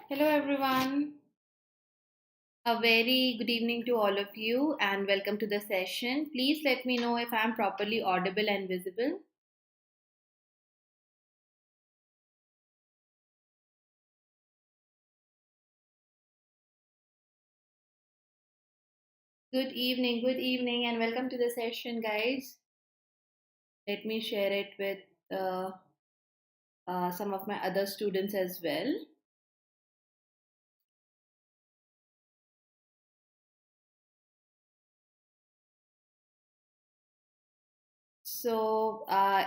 Hello, everyone. A very good evening to all of you, and welcome to the session. Please let me know if I'm properly audible and visible. Good evening, and welcome to the session, guys. Let me share it with uh, some of my other students as well.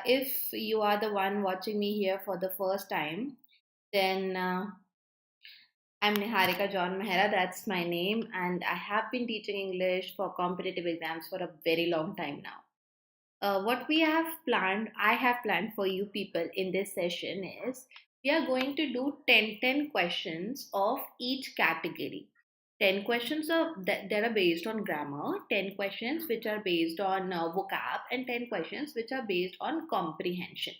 If you are the one watching me here for the first time, then I'm Niharika John Mehra, that's my name, and I have been teaching English for competitive exams for a very long time now. What we have planned, I have planned for you people in this session is we are going to do 10 questions of each category. 10 questions that are based on grammar, 10 questions which are based on vocab, and 10 questions which are based on comprehension.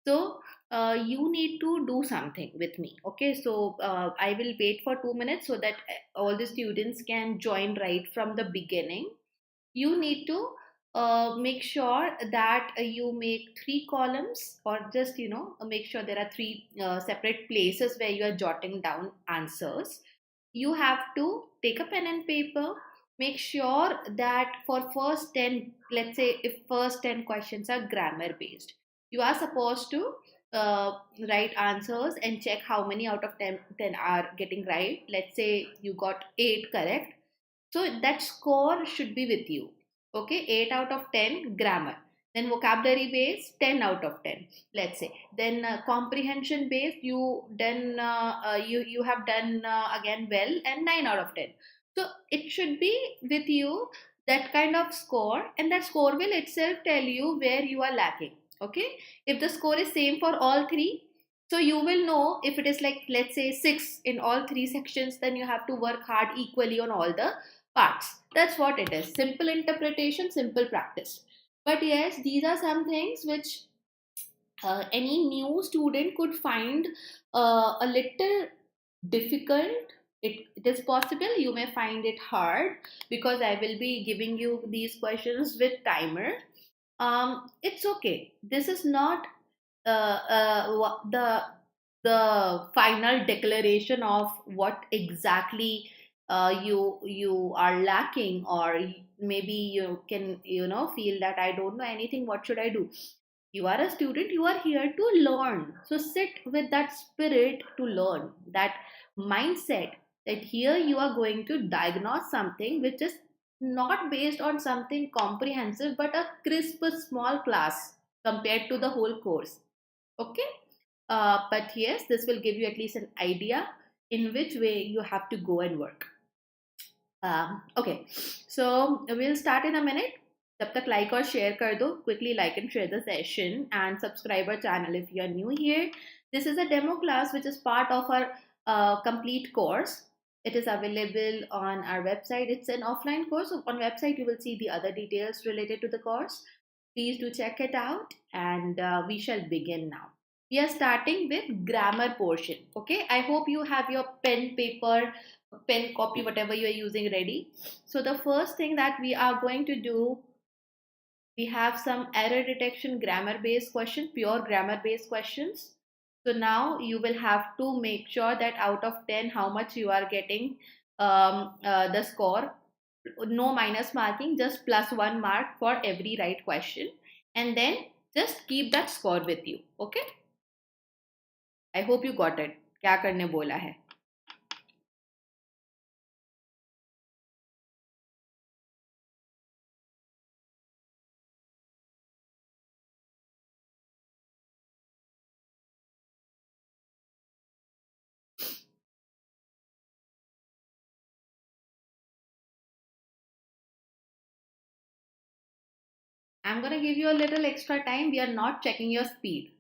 So you need to do something with me. Okay, so I will wait for 2 minutes so that all the students can join right from the beginning. You need to make sure that you make three columns, or just make sure there are three separate places where you are jotting down answers. You have to take a pen and paper. Make sure that for first 10, let's say if first 10 questions are grammar based, you are supposed to write answers and check how many out of 10 are getting right. Let's say you got 8 correct, so that score should be with you. Okay, 8 out of 10 grammar. Then vocabulary based 10 out of 10. Let's say. Then comprehension based you have done again well, and 9 out of 10. So it should be with you, that kind of score, and that score will itself tell you where you are lacking. Okay, if the score is same for all three, so you will know. If it is like, let's say, 6 in all three sections, then you have to work hard equally on all the parts. That's what it is. Simple interpretation, simple practice. But yes, these are some things which any new student could find a little difficult. It is possible you may find it hard, because I will be giving you these questions with timer. It's okay. This is not the final declaration of what exactly you are lacking, or maybe you can feel that I don't know anything, what should I do. You are a student, you are here to learn, so sit with that spirit to learn, that mindset, that here you are going to diagnose something which is not based on something comprehensive, but a crisp small class compared to the whole course. Okay, but yes, this will give you at least an idea in which way you have to go and work. Okay, so we'll start in a minute. तब तक like और share कर दो. Quickly like and share the session, and subscribe our channel if you are new here. This is a demo class which is part of our complete course. It is available on our website. It's an offline course. So on website you will see the other details related to the course. Please do check it out, and we shall begin now. We are starting with grammar portion. Okay, I hope you have your pen, paper, pen, copy, whatever you are using ready. So the first thing that we are going to do, we have some error detection grammar based questions, pure grammar based questions. So now you will have to make sure that out of 10 how much you are getting the score. No minus marking, just plus 1 mark for every right question, and then just keep that score with you. Okay, I hope you got it. क्या करने बोला है. I'm going to give you a little extra time. We are not checking your speed.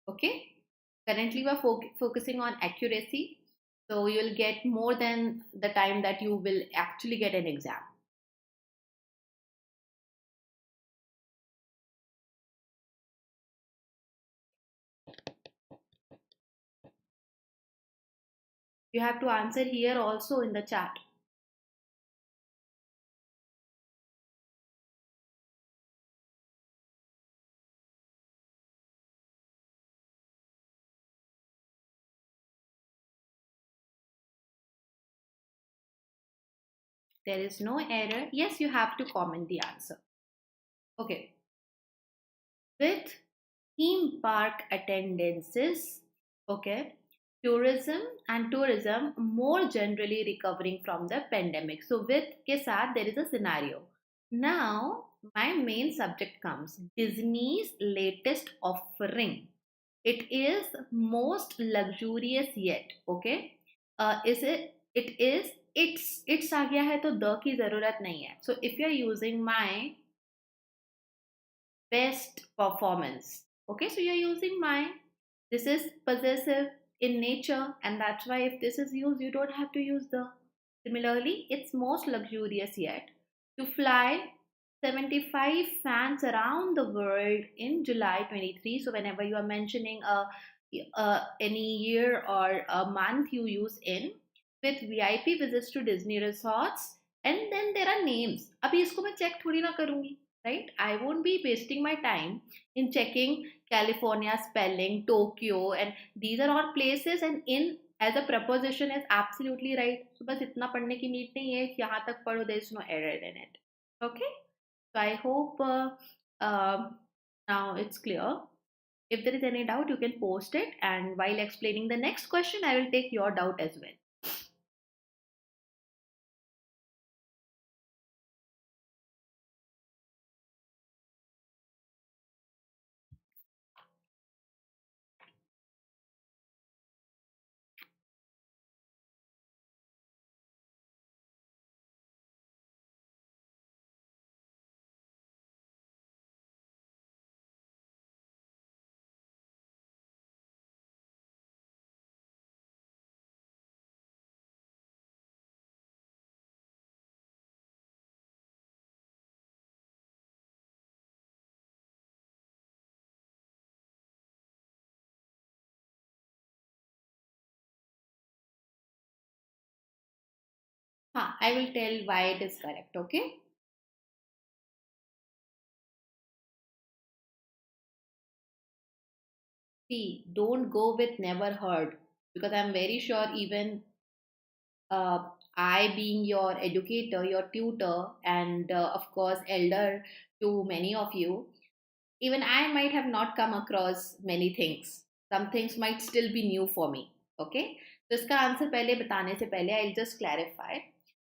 Okay. Currently, we are focusing on accuracy. So you will get more than the time that you will actually get an exam. You have to answer here also in the chat. There is no error. Yes, you have to comment the answer. Okay. With theme park attendances, okay, tourism more generally recovering from the pandemic. So with के साथ there is a scenario. Now my main subject comes Disney's latest offering. It is most luxurious yet. Okay, is it? It is. It's आ गया है तो the key जरूरत नहीं है. So if you are using my best performance. Okay, so you're using my. This is possessive in nature, and that's why if this is used, you don't have to use the. Similarly, it's most luxurious yet to fly 75 fans around the world in July 23. So whenever you are mentioning any year or a month you use in with VIP visits to Disney resorts, and then there are names. अभी इसको मैं check थोड़ी ना करूँगी, right? I won't be wasting my time in checking California spelling, Tokyo, and these are all places, and in as a preposition is absolutely right. So बस इतना पढ़ने की नीड नहीं है. यहाँ तक पढ़ो, there is no error in it. Okay? So I hope now it's clear. If there is any doubt, you can post it, and while explaining the next question, I will take your doubt as well. I will tell why it is correct. Okay. See, don't go with never heard, because I'm very sure even I, being your educator, your tutor, and of course, elder to many of you, even I might have not come across many things. Some things might still be new for me. Okay, so इसका answer पहले बताने से पहले I'll just clarify.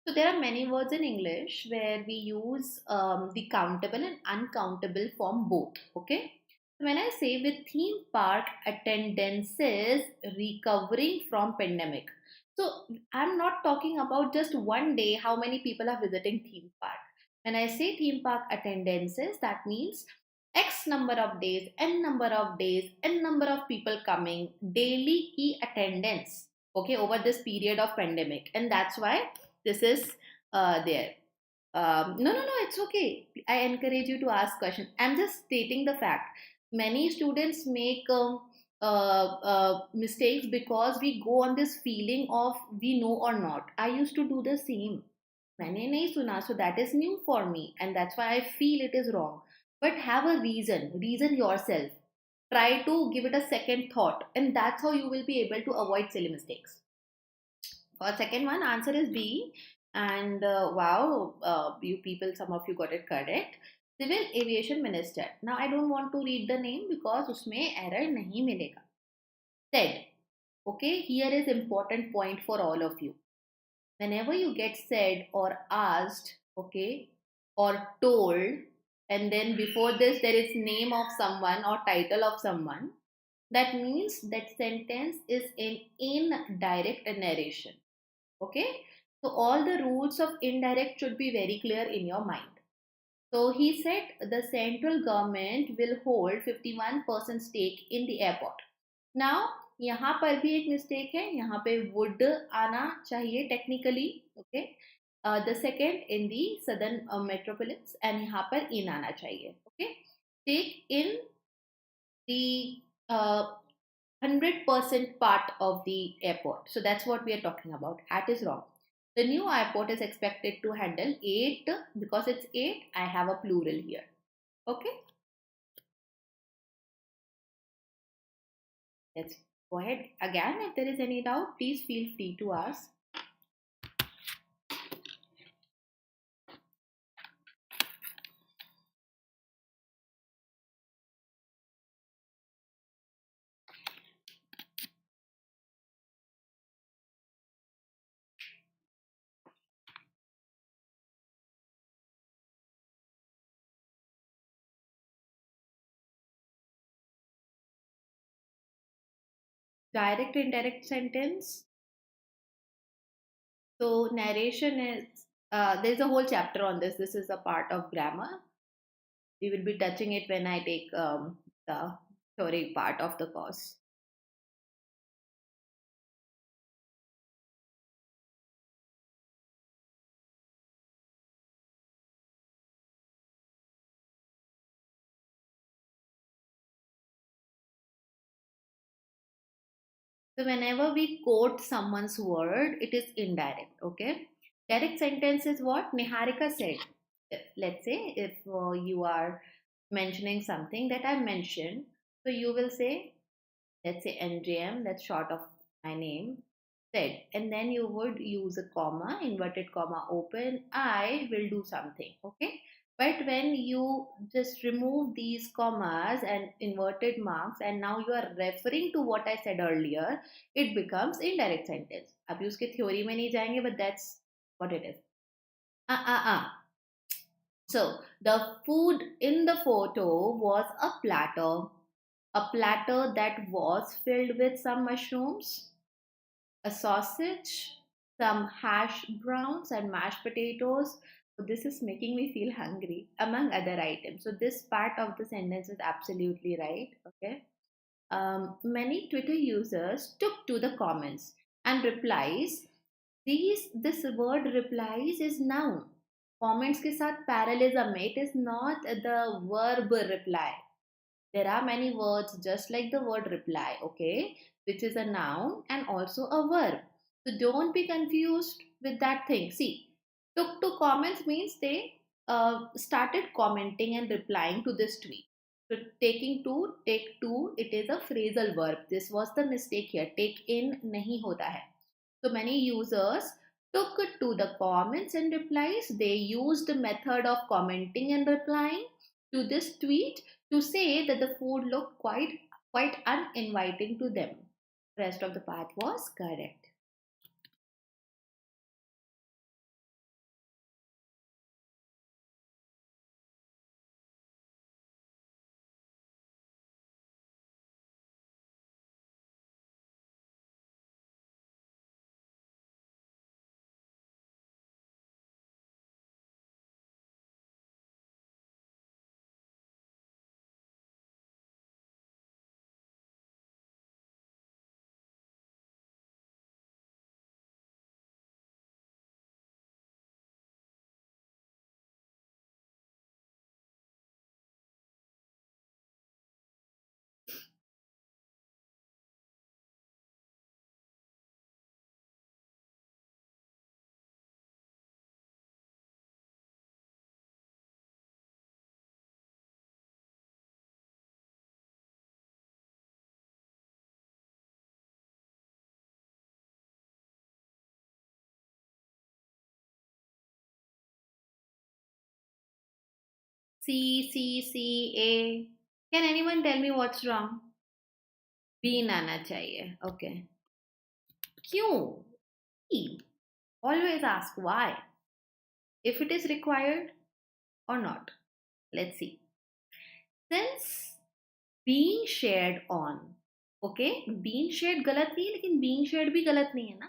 So there are many words in English where we use the countable and uncountable form both. Okay, so when I say with theme park attendances recovering from pandemic, so I'm not talking about just one day how many people are visiting theme park. When I say theme park attendances, that means X number of days, N number of days, N number of people coming, daily key attendance, okay, over this period of pandemic. And that's why this is there. No, it's okay. I encourage you to ask questions. I'm just stating the fact. Many students make mistakes because we go on this feeling of we know or not. I used to do the same. मैंने नहीं सुना, so that is new for me, and that's why I feel it is wrong. But have a reason yourself. Try to give it a second thought, and that's how you will be able to avoid silly mistakes. For second one, answer is B. And wow, you people, some of you got it correct. Civil Aviation Minister. Now I don't want to read the name because उसमें error नहीं मिलेगा. Said. Okay, here is important point for all of you. Whenever you get said or asked, okay, or told, and then before this there is name of someone or title of someone, that means that sentence is in indirect narration. Okay, so all the rules of indirect should be very clear in your mind. So he said the central government will hold 51% stake in the airport. Now यहाँ पर भी एक mistake है, यहाँ पे would आना चाहिए technically. Okay, the second in the southern metropolis, and यहाँ पर in आना चाहिए. Okay, take in the 100% part of the airport. So that's what we are talking about. At is wrong. The new airport is expected to handle 8. Because it's 8, I have a plural here. Okay, let's go ahead. Again, if there is any doubt, please feel free to ask. Direct, indirect sentence. So narration is, there's a whole chapter on this. This is a part of grammar. We will be touching it when I take the theory part of the course. So whenever we quote someone's word, it is indirect. Okay. Direct sentence is what Niharika said. Let's say if you are mentioning something that I mentioned, so you will say, let's say NJM, that's short of my name, said, and then you would use a comma, inverted comma open, I will do something. Okay. But when you just remove these commas and inverted marks and now you are referring to what I said earlier, it becomes indirect sentence. अब उसके theory में नहीं जाएंगे, but that's what it is. So the food in the photo was a platter that was filled with some mushrooms, a sausage, some hash browns, and mashed potatoes. So this is making me feel hungry, among other items. So this part of the sentence is absolutely right. Okay. Many Twitter users took to the comments and replies. This word replies is noun. Comments के साथ parallelism में, it is not the verb reply. There are many words just like the word reply, okay, which is a noun and also a verb. So don't be confused with that thing. See, took to comments means they started commenting and replying to this tweet. So taking to, take to, it is a phrasal verb. This was the mistake here. Take in nahi hota hai. So many users took to the comments and replies. They used the method of commenting and replying to this tweet to say that the food looked quite uninviting to them. Rest of the part was correct. C, C, C, A. Can anyone tell me what's wrong? B आना चाहिए. Okay. क्यों? E. Always ask why. If it is required or not. Let's see. Since being shared on. Okay. Being shared गलत नहीं है, लेकिन being shared भी गलत नहीं है ना.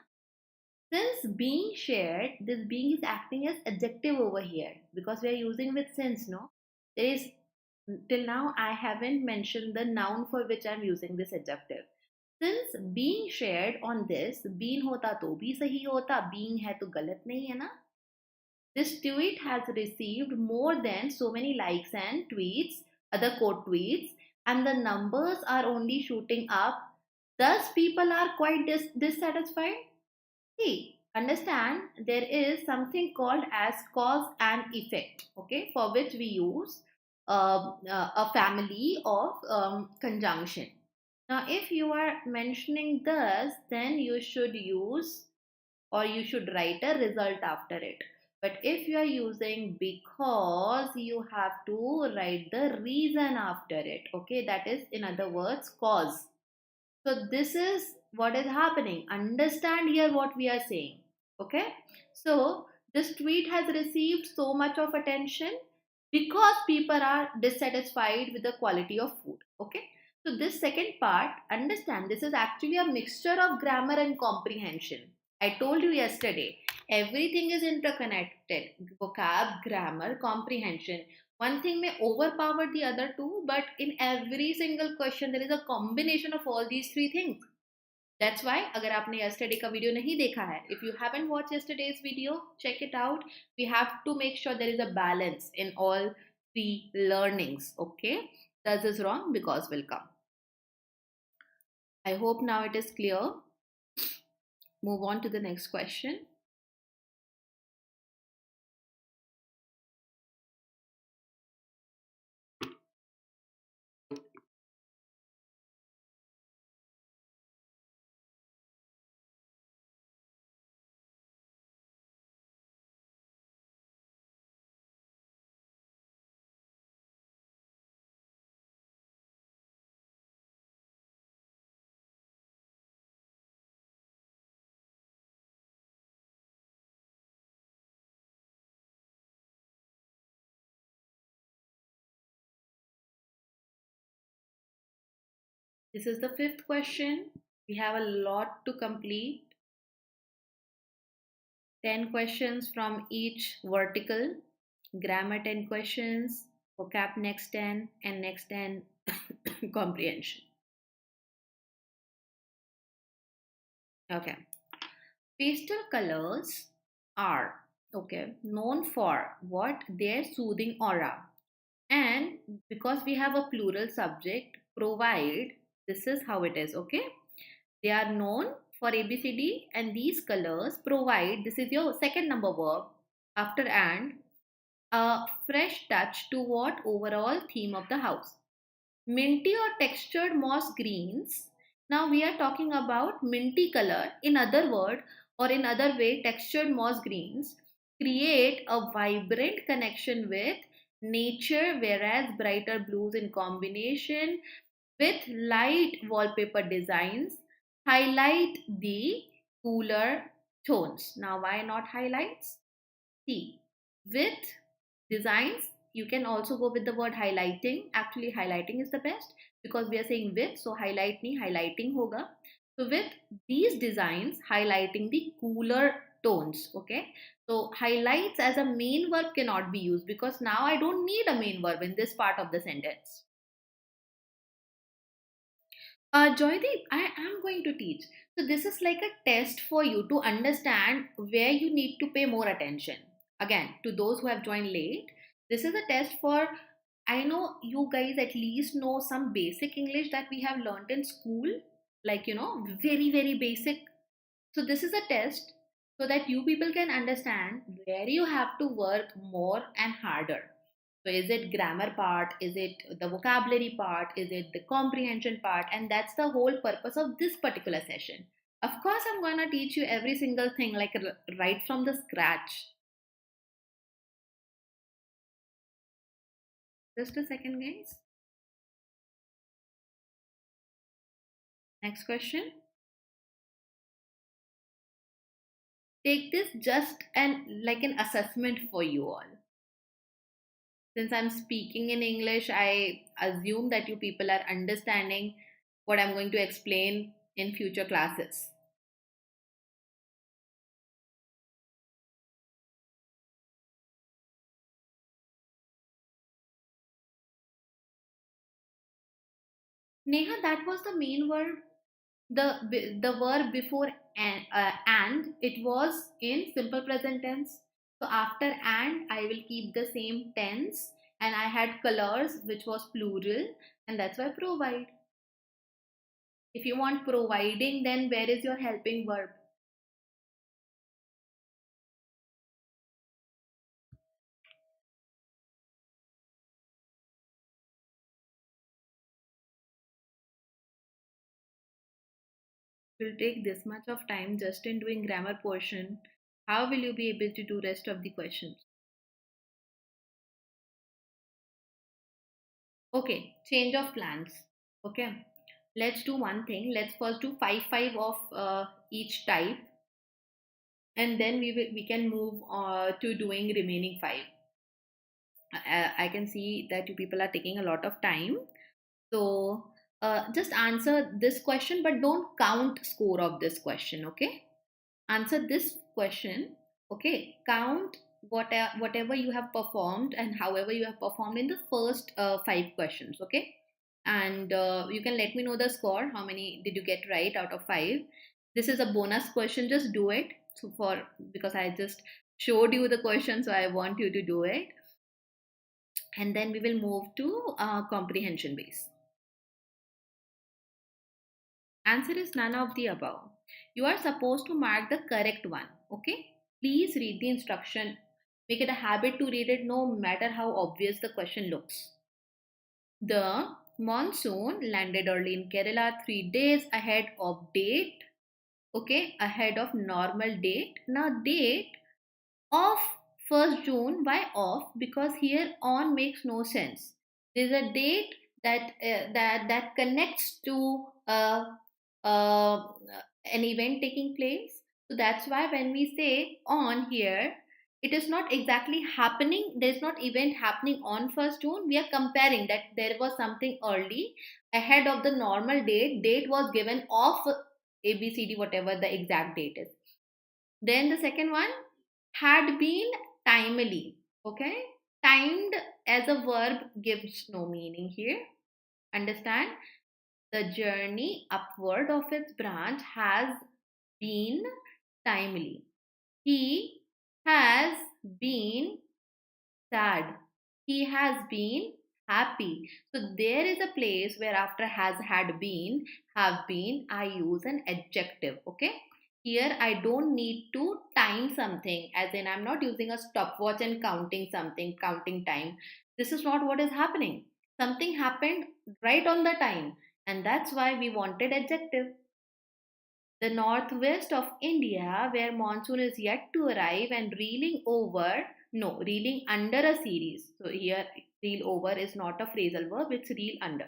Since being shared, this being is acting as adjective over here because we are using with since, no? There is, till now I haven't mentioned the noun for which I'm using this adjective. Since being shared on this, being होता तो भी सही होता, being है तो गलत नहीं है ना? This tweet has received more than so many likes and tweets, other quote tweets, and the numbers are only shooting up. thus people are quite dissatisfied. See, understand there is something called as cause and effect, okay, for which we use a family of conjunction. Now, if you are mentioning thus, then you should use or you should write a result after it. But if you are using because, you have to write the reason after it, okay, that is in other words cause. So this is what is happening. Understand here what we are saying. Okay. So this tweet has received so much of attention because people are dissatisfied with the quality of food. Okay. So this second part, understand this is actually a mixture of grammar and comprehension. I told you yesterday, everything is interconnected. Vocab, grammar, comprehension. One thing may overpower the other two, but in every single question there is a combination of all these three things. That's why अगर आपने yesterday का video नहीं देखा है, if you haven't watched yesterday's video, check it out. We have to make sure there is a balance in all three learnings. Okay, does is wrong because will come. I hope now it is clear. Move on to the next question. This is the fifth question. We have a lot to complete. 10 questions from each vertical. Grammar 10 questions, vocab next 10, and next 10 comprehension. Okay. Pastel colors are known for what? Their soothing aura. And because we have a plural subject, provide, this is how it is, okay? They are known for ABCD, and these colors provide, this is your second number verb after and, a fresh touch to what overall theme of the house. Minty or textured moss greens. Now we are talking about minty color. In other word or in other way, textured moss greens create a vibrant connection with nature, whereas brighter blues in combination with light wallpaper designs highlight the cooler tones. Now why not highlights? See, with designs, you can also go with the word highlighting. Actually, highlighting is the best because we are saying with, so highlight nahi highlighting hoga. So with these designs, highlighting the cooler tones. Okay. So highlights as a main verb cannot be used because now I don't need a main verb in this part of the sentence. Joydeep, I am going to teach. So this is like a test for you to understand where you need to pay more attention. Again, to those who have joined late, this is a test for, I know you guys at least know some basic English that we have learned in school, like, very, very basic. So this is a test so that you people can understand where you have to work more and harder. So is it grammar part? Is it the vocabulary part? Is it the comprehension part? And that's the whole purpose of this particular session. Of course, I'm gonna teach you every single thing like right from the scratch. Just a second, guys. Next question. Take this just like an assessment for you all. Since I'm speaking in English, I assume that you people are understanding what I'm going to explain in future classes. Neha, that was the main word. The verb before and it was in simple present tense. So after and I will keep the same tense, and I had colors which was plural, and that's why provide. If you want providing, then where is your helping verb? Will take this much of time just in doing grammar portion. How will you be able to do rest of the questions? Okay, change of plans. Okay, let's do one thing. Let's first do five of each type, and then we can move to doing remaining five. I can see that you people are taking a lot of time. So just answer this question, but don't count score of this question. Okay, answer this question. Okay, count whatever you have performed and however you have performed in the first five questions. Okay, and you can let me know the score. How many did you get right out of five? This is a bonus question. Just do it. So for because I just showed you the question, so I want you to do it, and then we will move to comprehension base. Answer is none of the above. You are supposed to mark the correct one. Okay? Please read the instruction. Make it a habit to read it no matter how obvious the question looks. The monsoon landed early in Kerala 3 days ahead of date. Okay, ahead of normal date. Now, date of 1st June, why off? Because here on makes no sense. There's a date that connects to uh, an event taking place. So that's why when we say on here, it is not exactly happening. There's not event happening on 1st June. We are comparing that there was something early ahead of the normal date. Date was given of ABCD, whatever the exact date is. Then the second one, had been timely. Okay, timed as a verb gives no meaning here. Understand? The journey upward of its branch has been timely. He has been sad. He has been happy. So there is a place where after has, had been, have been, I use an adjective. Okay. Here I don't need to time something, as in I'm not using a stopwatch and counting something, counting time. This is not what is happening. Something happened right on the time, and that's why we wanted adjective. The northwest of India, where monsoon is yet to arrive and reeling over, no, reeling under a series. So here, reel over is not a phrasal verb, it's reel under.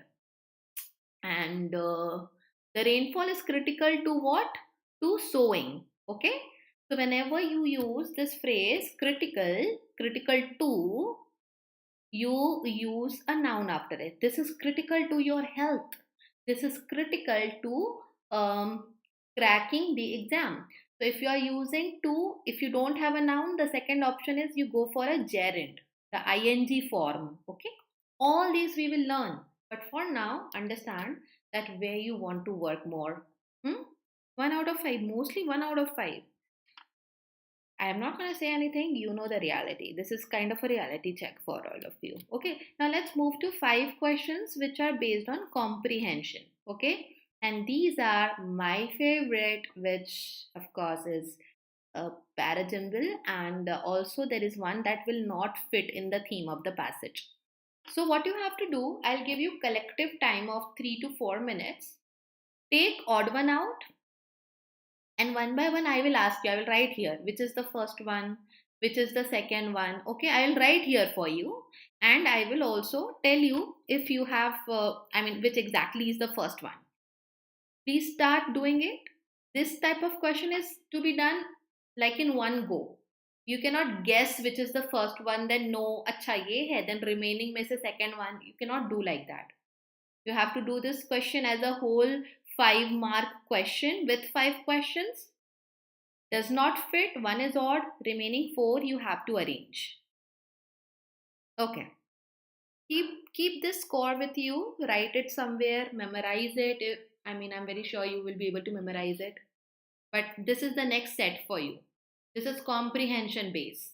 And the rainfall is critical to what? To sowing. Okay. So whenever you use this phrase critical to, you use a noun after it. This is critical to your health. This is critical to cracking the exam. So if you are using to, if you don't have a noun, the second option is you go for a gerund, the ing form. Okay. All these we will learn. But for now, understand that where you want to work more. Hmm? 1 out of 5, mostly 1 out of 5. I am not going to say anything. You know the reality. This is kind of a reality check for all of you. Okay. Now let's move to 5 questions which are based on comprehension. Okay. And these are my favorite, which of course is Parajumble, and also there is one that will not fit in the theme of the passage. So what you have to do, I'll give you collective time of 3 to 4 minutes. Take odd one out, and one by one I will ask you. I will write here which is the first one, which is the second one. Okay, I will write here for you, and I will also tell you if you have which exactly is the first one. Please start doing it. This type of question is to be done like in one go. You cannot guess which is the first one, then no acha ye hai, then remaining mein se second one. You cannot do like that. You have to do this question as a whole 5 mark question with 5 questions. Does not fit, one is odd, remaining 4 you have to arrange. Okay. Keep this score with you, write it somewhere, memorize it. I'm very sure you will be able to memorize it, but this is the next set for you. This is comprehension base.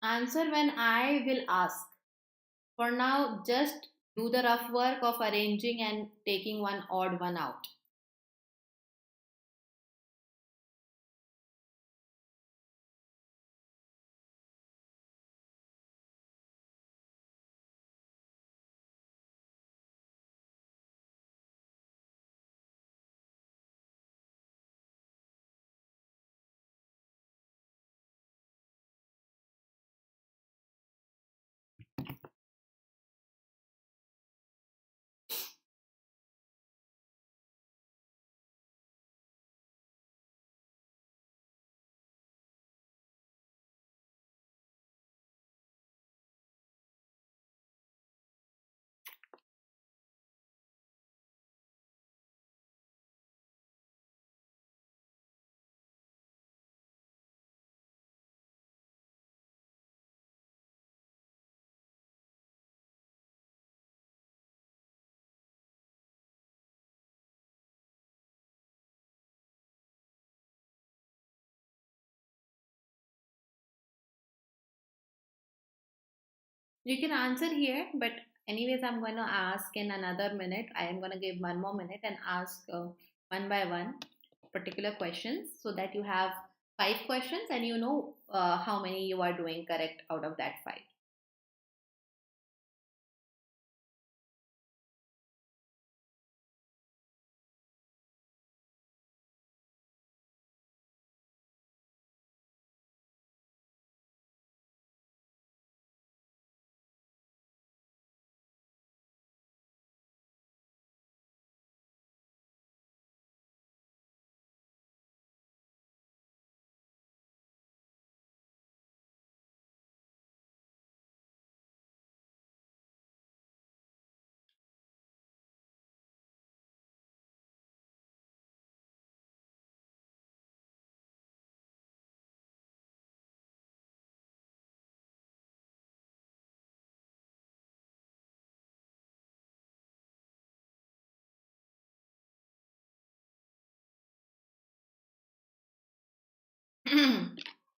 Answer when I will ask. For now, just do the rough work of arranging and taking one odd one out. You can answer here, but anyways, I'm going to ask in another minute. I am going to give one more minute and ask one by one particular questions so that you have five questions and you know how many you are doing correct out of that five.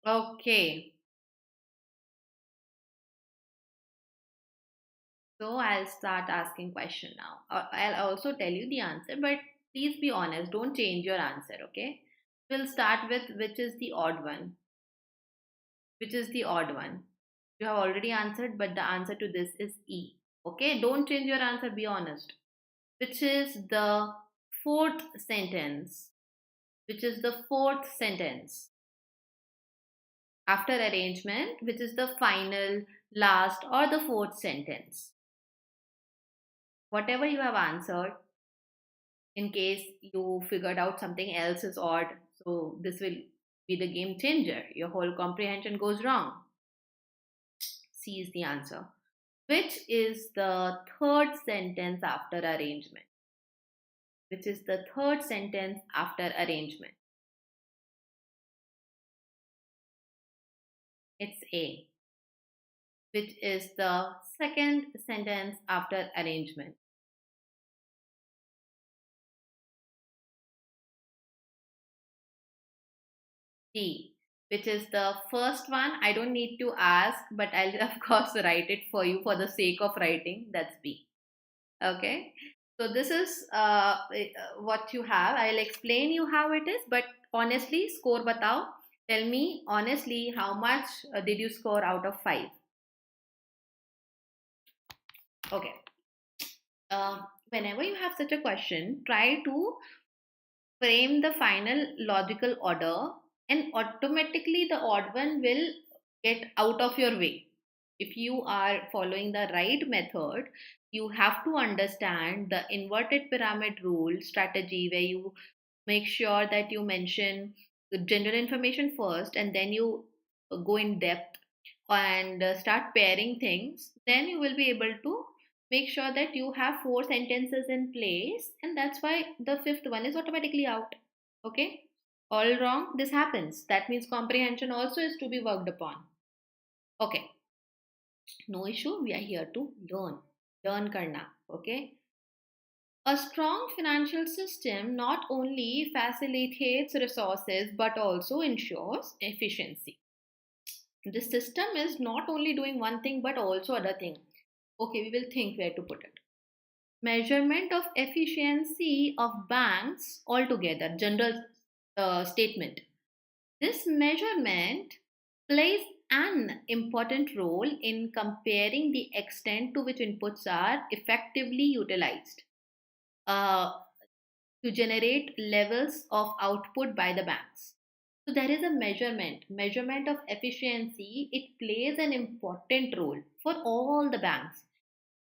Okay, so I'll start asking question now. I'll also tell you the answer, but please be honest. Don't change your answer. Okay. We'll start with which is the odd one. Which is the odd one? You have already answered, but the answer to this is E. Okay, don't change your answer, be honest. Which is the fourth sentence? Which is the fourth sentence? After arrangement, which is the final, last, or the fourth sentence? Whatever you have answered, in case you figured out something else is odd, so this will be the game changer. Your whole comprehension goes wrong. C is the answer. Which is the third sentence after arrangement? Which is the third sentence after arrangement? It's A. Which is the second sentence after arrangement? D. Which is the first one? I don't need to ask, but I'll of course write it for you for the sake of writing. That's B. Okay. So this is what you have. I'll explain you how it is, but honestly, score batao. Tell me honestly how much did you score out of 5? Okay. Whenever you have such a question, try to frame the final logical order, and automatically the odd one will get out of your way. If you are following the right method, you have to understand the inverted pyramid rule strategy where you make sure that you mention the general information first and then you go in depth and start pairing things. Then you will be able to make sure that you have four sentences in place, and that's why the fifth one is automatically out. Okay, all wrong, this happens. That means comprehension also is to be worked upon. Okay, no issue, we are here to learn karna. Okay, a strong financial system not only facilitates resources but also ensures efficiency. The system is not only doing one thing but also other thing. Okay, we will think where to put it. Measurement of efficiency of banks altogether, general statement. This measurement plays an important role in comparing the extent to which inputs are effectively utilized uh, to generate levels of output by the banks. So there is a measurement of efficiency. It plays an important role for all the banks.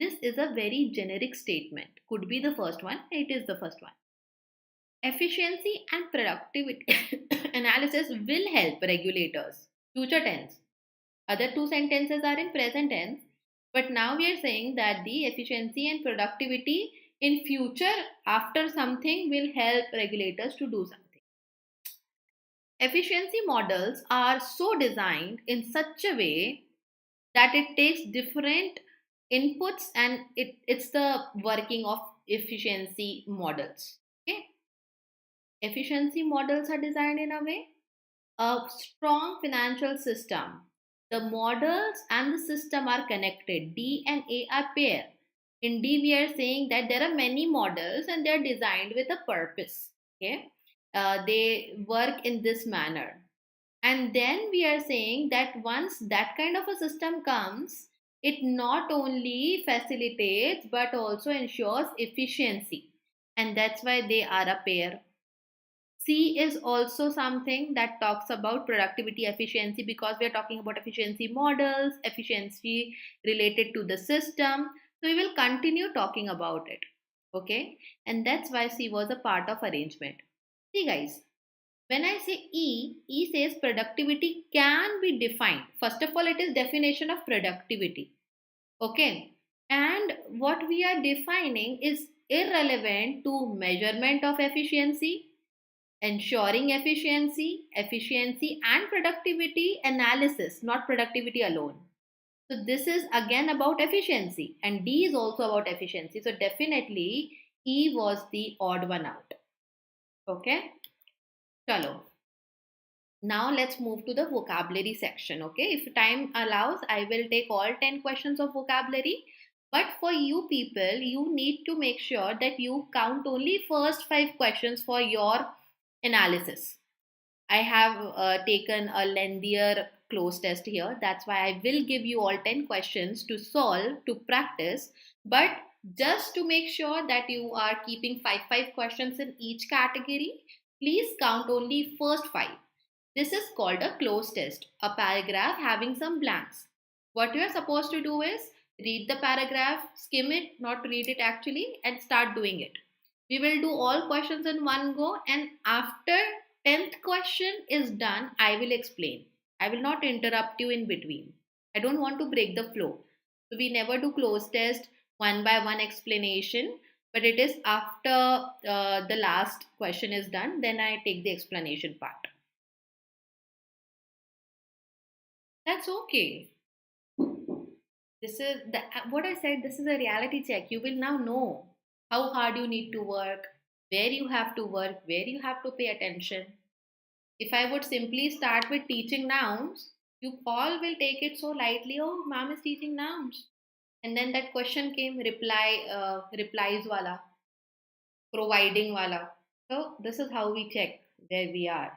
This is a very generic statement. Could be the first one. It is the first one. Efficiency and productivity analysis will help regulators. Future tense. Other two sentences are in present tense. But now we are saying that the efficiency and productivity in future after something will help regulators to do something. Efficiency models are so designed in such a way that it takes different inputs and it's the working of efficiency models. Okay, efficiency models are designed in a way a strong financial system. The models and the system are connected. D and A are pair. In D, we are saying that there are many models and they are designed with a purpose. Okay, they work in this manner. And then we are saying that once that kind of a system comes, it not only facilitates but also ensures efficiency. And that's why they are a pair. C is also something that talks about productivity efficiency because we are talking about efficiency models, efficiency related to the system. So we will continue talking about it. Okay. And that's why C was a part of arrangement. See, guys, when I say E says productivity can be defined. First of all, it is definition of productivity. Okay. And what we are defining is irrelevant to measurement of efficiency, ensuring efficiency and productivity analysis, not productivity alone. So this is again about efficiency and D is also about efficiency. So definitely E was the odd one out. Okay. Chalo. Now let's move to the vocabulary section. Okay. If time allows, I will take all 10 questions of vocabulary. But for you people, you need to make sure that you count only first 5 questions for your analysis. I have taken a lengthier close test here. That's why I will give you all 10 questions to solve, to practice. But just to make sure that you are keeping 5 questions in each category, please count only first 5. This is called a close test, a paragraph having some blanks. What you are supposed to do is read the paragraph, skim it, not read it actually, and start doing it. We will do all questions in one go, and after 10th question is done, I will explain. I will not interrupt you in between. I don't want to break the flow. So we never do close test one by one explanation, but it is after the last question is done, then I take the explanation part. That's okay. This is the what I said. This is a reality check. You will now know how hard you need to work, where you have to work, where you have to pay attention. If I would simply start with teaching nouns, you all will take it so lightly. Oh, ma'am is teaching nouns, and then that question came replies wala, providing wala. So this is how we check where we are.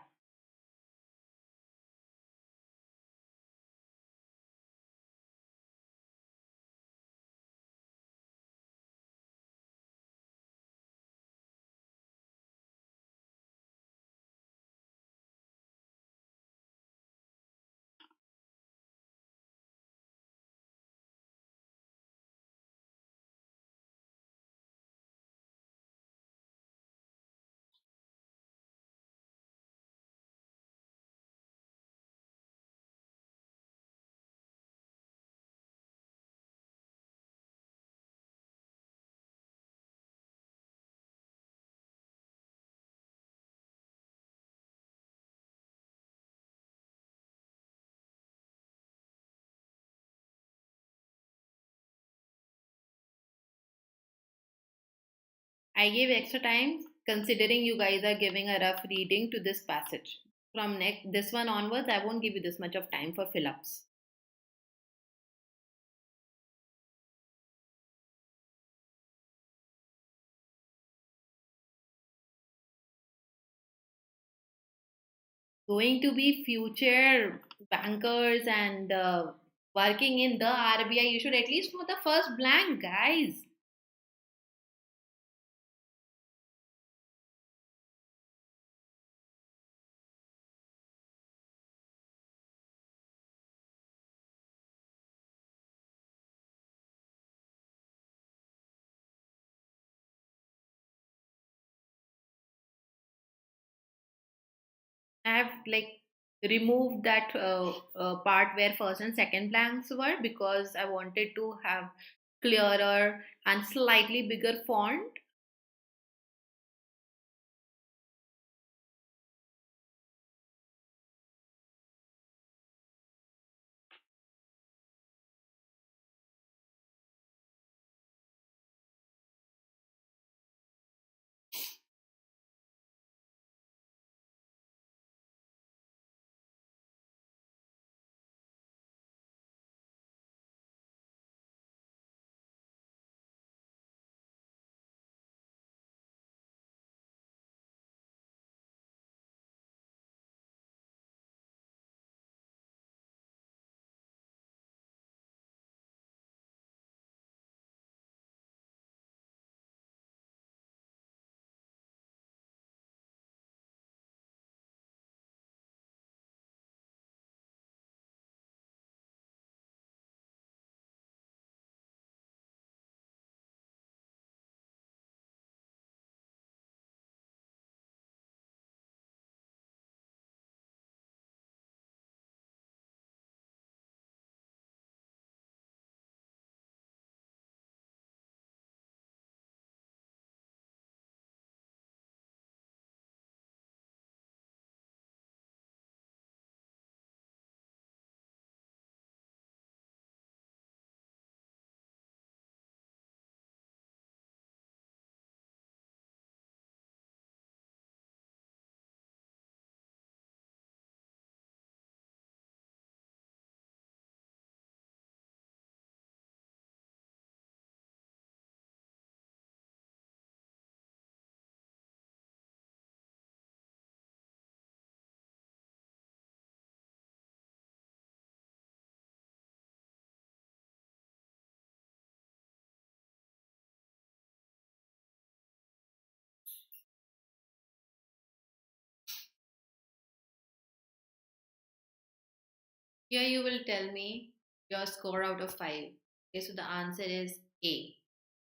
I gave extra time considering you guys are giving a rough reading to this passage. From next this one onwards, I won't give you this much of time for fill-ups. Going to be future bankers and working in the RBI, you should at least know the first blank, guys. I have like removed that part where first and second blanks were because I wanted to have clearer and slightly bigger font. Here you will tell me your score out of 5. Okay, so the answer is A.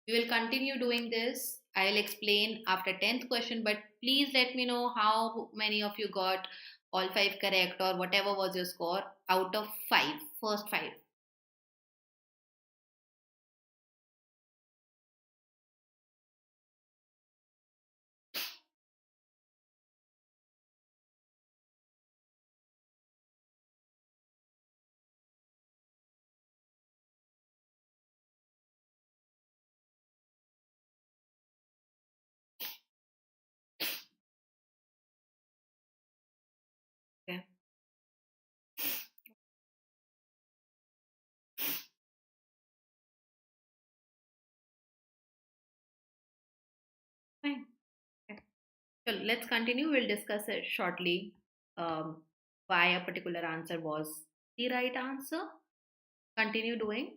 We will continue doing this. I'll explain after 10th question, but please let me know how many of you got all 5 correct or whatever was your score out of 5, first 5. Okay, fine. Okay. So let's continue. We'll discuss it shortly. Um, why a particular answer was the right answer. Continue doing.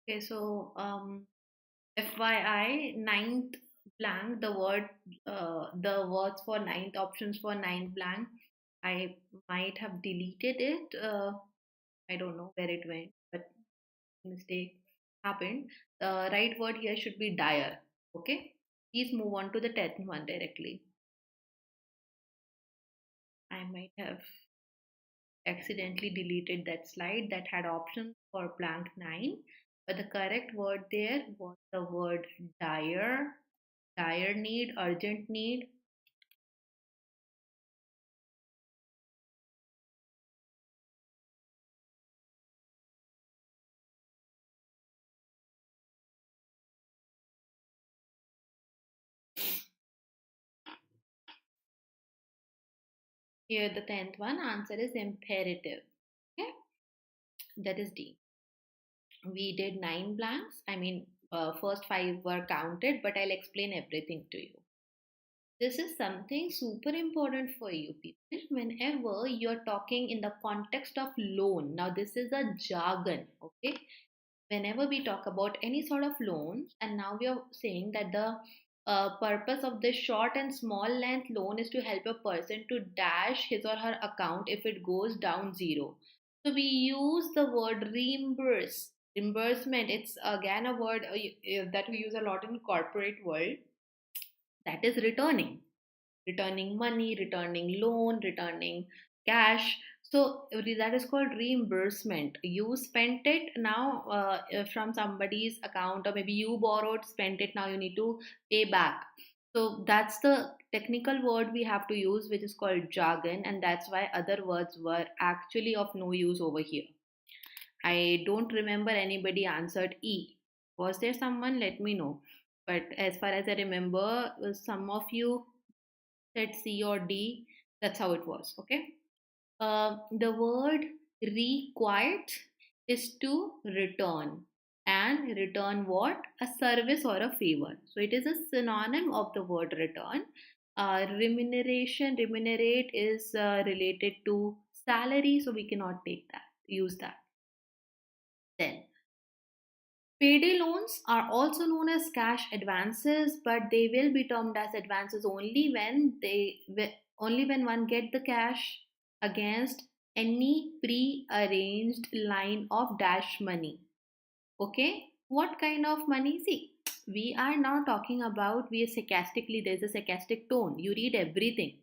Okay, so FYI, ninth blank, the words for ninth options for ninth blank, I might have deleted it. I don't know where it went, but mistake happened. The right word here should be dire. Okay, please move on to the 10th one directly. I might have accidentally deleted that slide that had options for blank 9, but the correct word there was the word dire, dire need, urgent need. Here, the 10th one answer is imperative. Okay, that is D. We did 9 blanks. I mean, first 5 were counted, but I'll explain everything to you. This is something super important for you people whenever you're talking in the context of loan. Now, this is a jargon, okay? Whenever we talk about any sort of loans, and now we are saying that the purpose of this short and small length loan is to help a person to dash his or her account if it goes down zero. So we use the word reimburse. Reimbursement, it's again a word that we use a lot in corporate world, that is returning money, returning loan, returning cash. So that is called reimbursement. You spent it now from somebody's account, or maybe you borrowed, spent it, now you need to pay back. So that's the technical word we have to use, which is called jargon, and that's why other words were actually of no use over here. I don't remember anybody answered E. Was there someone? Let me know. But as far as I remember, some of you said C or D. That's how it was. Okay. The word required is to return. And return what? A service or a favor. So it is a synonym of the word return. Remuneration, remunerate is related to salary, so we cannot take that, use that. Then payday loans are also known as cash advances, but they will be termed as advances only when one get the cash against any pre-arranged line of dash money. Okay, what kind of money? See, we are now talking about, we are sarcastically, there's a sarcastic tone. You read everything.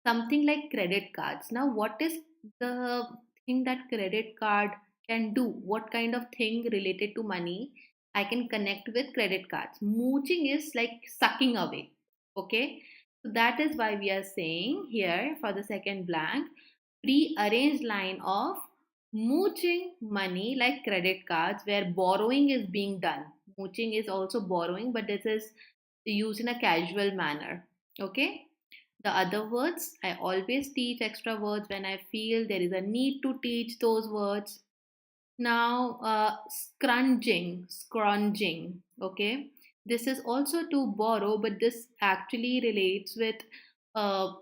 Something like credit cards. Now, what is the thing that credit card can do? What kind of thing related to money I can connect with credit cards? Mooching is like sucking away. Okay, so that is why we are saying here for the second blank, pre-arranged line of mooching money like credit cards, where borrowing is being done. Mooching is also borrowing, but this is used in a casual manner. Okay, the other words, I always teach extra words when I feel there is a need to teach those words. Now, scrunging, okay. This is also to borrow, but this actually relates with uh,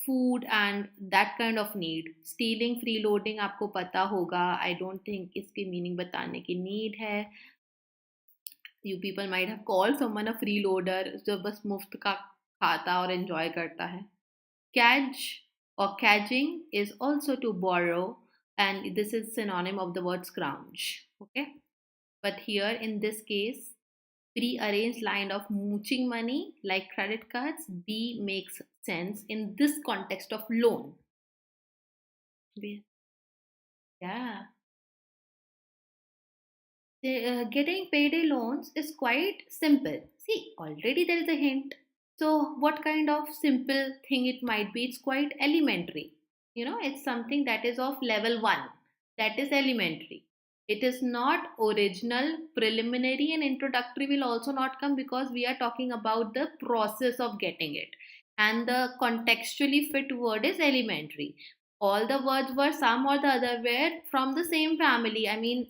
food and that kind of need. Stealing, freeloading, आपको पता होगा. I don't think इसकी meaning बताने की need है. You people might have called someone a freeloader, जो बस मुफ्त का खाता और enjoy करता है. Cadge or cadging is also to borrow, and this is synonym of the word scrounge. Okay, but here in this case, pre-arranged line of mooching money like credit cards, B makes sense in this context of loan. Yeah, getting payday loans is quite simple. See, already there is a hint. So, what kind of simple thing it might be? It's quite elementary. It's something that is of level 1. That is elementary. It is not original, preliminary, and introductory will also not come, because we are talking about the process of getting it. And the contextually fit word is elementary. All the words were some or the other were from the same family. I mean,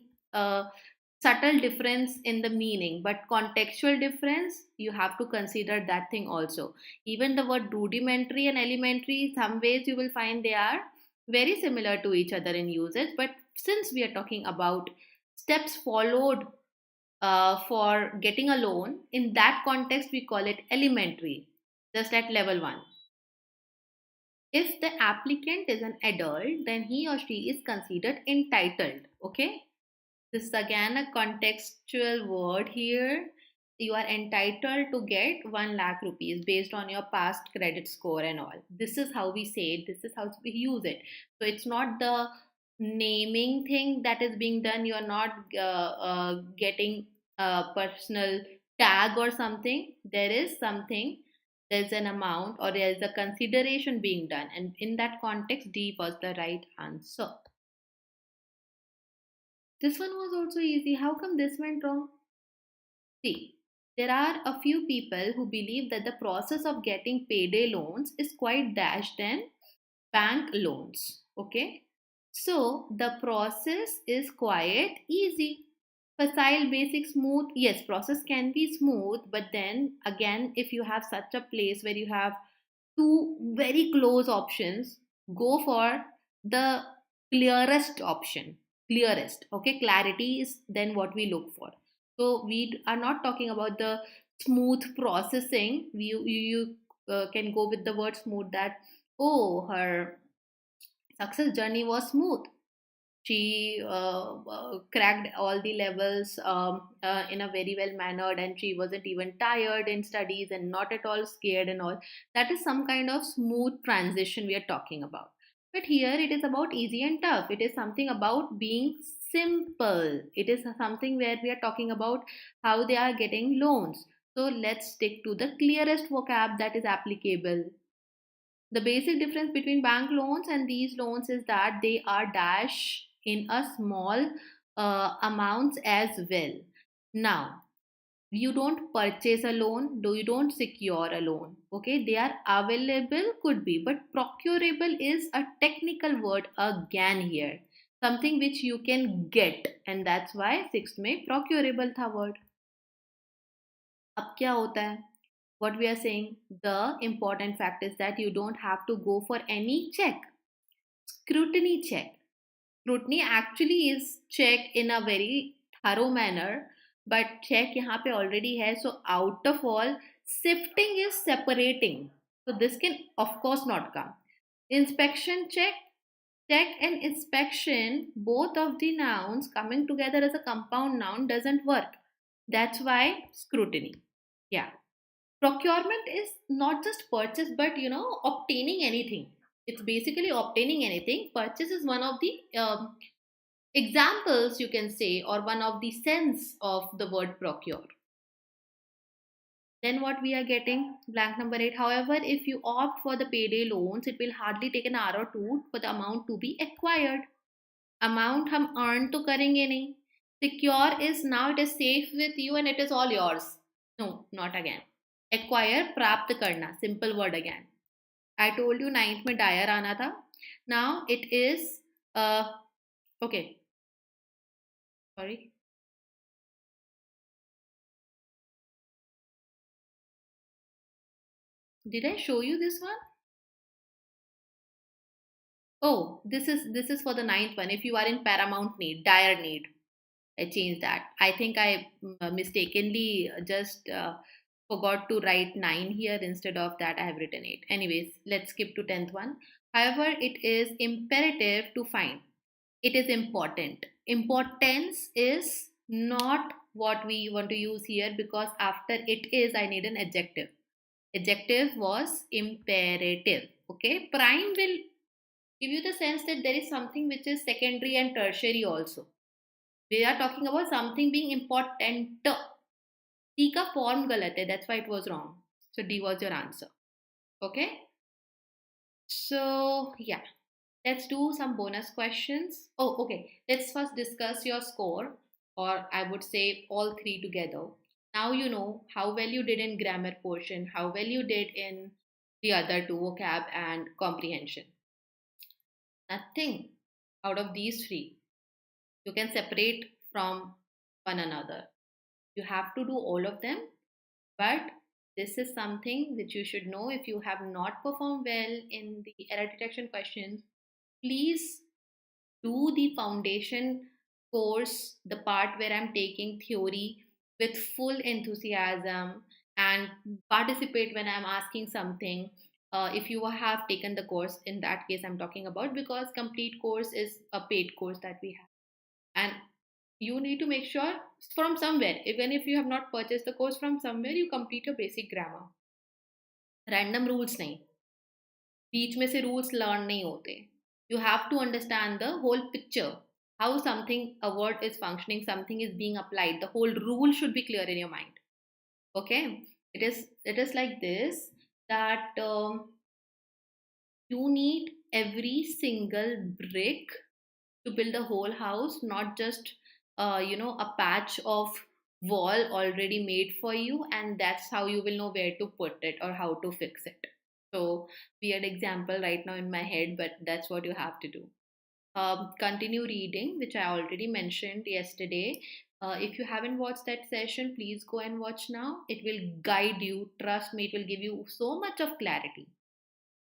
subtle difference in the meaning, but contextual difference, you have to consider that thing also. Even the word rudimentary and elementary, some ways you will find they are very similar to each other in usage, but since we are talking about steps followed for getting a loan, in that context we call it elementary, just at level 1. If the applicant is an adult, then he or she is considered entitled. Okay, this is again a contextual word here. You are entitled to get 1 lakh rupees based on your past credit score and all. This is how we say it, this is how we use it. So it's not the naming thing that is being done. You are not getting a personal tag or something. There is something, there's an amount or there is a consideration being done. And in that context, D was the right answer. This one was also easy. How come this went wrong? See, there are a few people who believe that the process of getting payday loans is quite dashed than bank loans. Okay, so the process is quite easy. Facile, basic, smooth. Yes, process can be smooth, but then again, if you have such a place where you have two very close options, go for the clearest option. Clearest. Okay, clarity is then what we look for. So we are not talking about the smooth processing. You can go with the word smooth, that oh, her success journey was smooth. She cracked all the levels in a very well mannered, and she wasn't even tired in studies and not at all scared and all. That is some kind of smooth transition we are talking about. But here it is about easy and tough. It is something about being simple. It is something where we are talking about how they are getting loans. So let's stick to the clearest vocab that is applicable. The basic difference between bank loans and these loans is that they are dash in a small amounts as well. Now, you don't purchase a loan, though you don't secure a loan. Okay, they are available, could be, but procurable is a technical word again here. Something which you can get, and that's why sixth में procurable था word. अब क्या होता है? What we are saying, the important fact is that you don't have to go for any check. Scrutiny check. Scrutiny actually is check in a very thorough manner, but check यहाँ पे already है. So out of all, sifting is separating. So this can of course not come. Inspection check. Check and inspection, both of the nouns coming together as a compound noun doesn't work. That's why scrutiny. Yeah. Procurement is not just purchase, but obtaining anything. It's basically obtaining anything. Purchase is one of the examples, you can say, or one of the sense of the word procure. Then what we are getting, blank number 8. However, if you opt for the payday loans, it will hardly take an hour or two for the amount to be acquired. Amount हम earn तो करेंगे नहीं. Secure is now it is safe with you and it is all yours. No, not again. Acquire, प्राप्त करना, simple word again. I told you 9th में dire आना था. Now it is okay. Sorry. Did I show you this one? Oh, this is for the 9th one. If you are in paramount need, dire need, I changed that. I think I mistakenly just forgot to write 9 here. Instead of that, I have written 8. Anyways, let's skip to 10th one. However, it is imperative to find. It is important. Importance is not what we want to use here, because after it is, I need an adjective. Adjective was imperative. Okay. Prime will give you the sense that there is something which is secondary and tertiary also. We are talking about something being important. C का form गलत है, that's why it was wrong. So D was your answer. Okay. So yeah, let's do some bonus questions. Oh, okay. Let's first discuss your score, or I would say all three together. Now you know how well you did in grammar portion, how well you did in the other two, vocab and comprehension. Nothing out of these three you can separate from one another. You have to do all of them, but this is something which you should know. If you have not performed well in the error detection questions, please do the foundation course, the part where I'm taking theory with full enthusiasm and participate when I'm asking something. If you have taken the course, in that case, I'm talking about, because complete course is a paid course that we have. And you need to make sure from somewhere, even if you have not purchased the course, from somewhere you complete your basic grammar. Random rules नहीं, बीच में से rules learn नहीं होते. You have to understand the whole picture, how something, a word is functioning, something is being applied. The whole rule should be clear in your mind. Okay, it is like this, that you need every single brick to build a whole house, not just a patch of wall already made for you, and that's how you will know where to put it or how to fix it. So weird example right now in my head, but that's what you have to do. Continue reading, which I already mentioned yesterday. If you haven't watched that session, please go and watch now. It will guide you. Trust me, it will give you so much of clarity.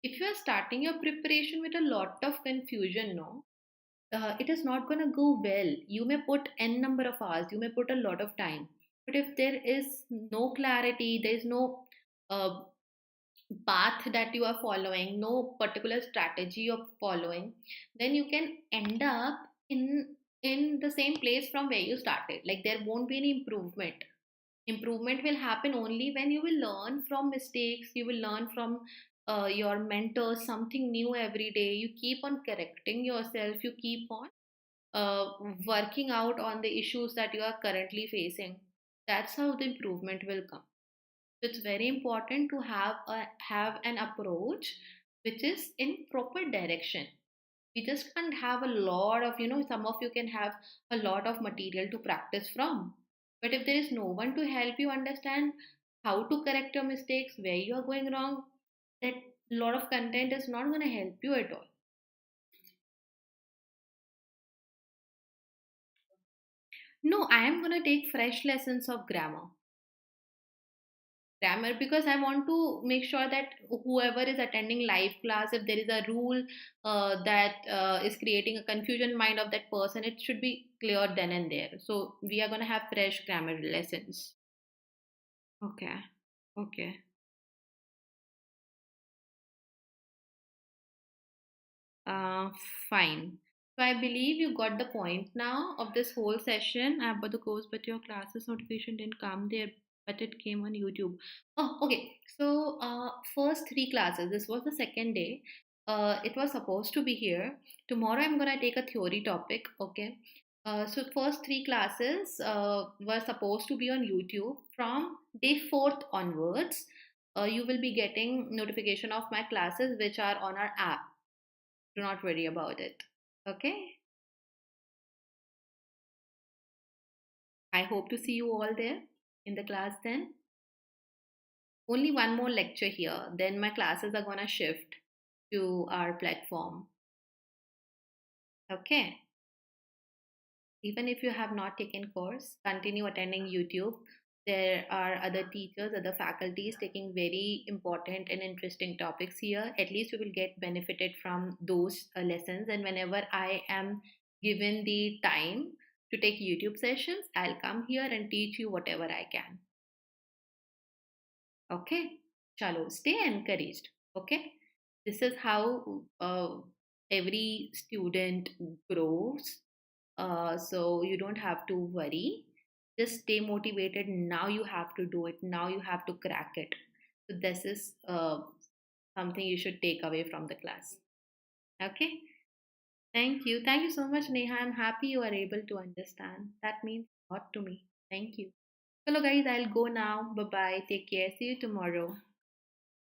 If you are starting your preparation with a lot of confusion, no, it is not going to go well. You may put n number of hours, you may put a lot of time, but if there is no clarity, there is no uh, path that you are following, no particular strategy you're following, then you can end up in the same place from where you started. Like, there won't be any improvement. Improvement will happen only when you will learn from mistakes, you will learn from your mentors something new every day. You keep on correcting yourself, you keep on uh, working out on the issues that you are currently facing. That's how the improvement will come. So it's very important to have an approach which is in proper direction. We just can't have a lot of, some of you can have a lot of material to practice from, but if there is no one to help you understand how to correct your mistakes, where you are going wrong, that lot of content is not going to help you at all. No, I am going to take fresh lessons of grammar, because I want to make sure that whoever is attending live class, if there is a rule that is creating a confusion mind of that person, it should be clear then and there. So we are going to have fresh grammar lessons. Okay. Okay. Uh, Fine. So I believe you got the point now of this whole session. I bought the course, but your classes notification didn't come there, but it came on YouTube. Oh, okay. So first three classes. This was the second day. It was supposed to be here. Tomorrow I'm gonna take a theory topic. Okay. So first three classes were supposed to be on YouTube. From day fourth onwards, you will be getting notification of my classes, which are on our app. Do not worry about it. Okay? I hope to see you all there in the class then. Only one more lecture here, then my classes are gonna shift to our platform. Okay? Even if you have not taken course, continue attending YouTube. There are other teachers, other faculties taking very important and interesting topics here. At least you will get benefited from those lessons. And whenever I am given the time to take YouTube sessions, I'll come here and teach you whatever I can. Okay? Chalo, stay encouraged. Okay? This is how every student grows. So you don't have to worry. Just stay motivated. Now you have to do it. Now you have to crack it. So this is something you should take away from the class. Okay. Thank you. Thank you so much, Neha. I'm happy you are able to understand. That means a lot to me. Thank you. Hello, guys. I'll go now. Bye bye. Take care. See you tomorrow.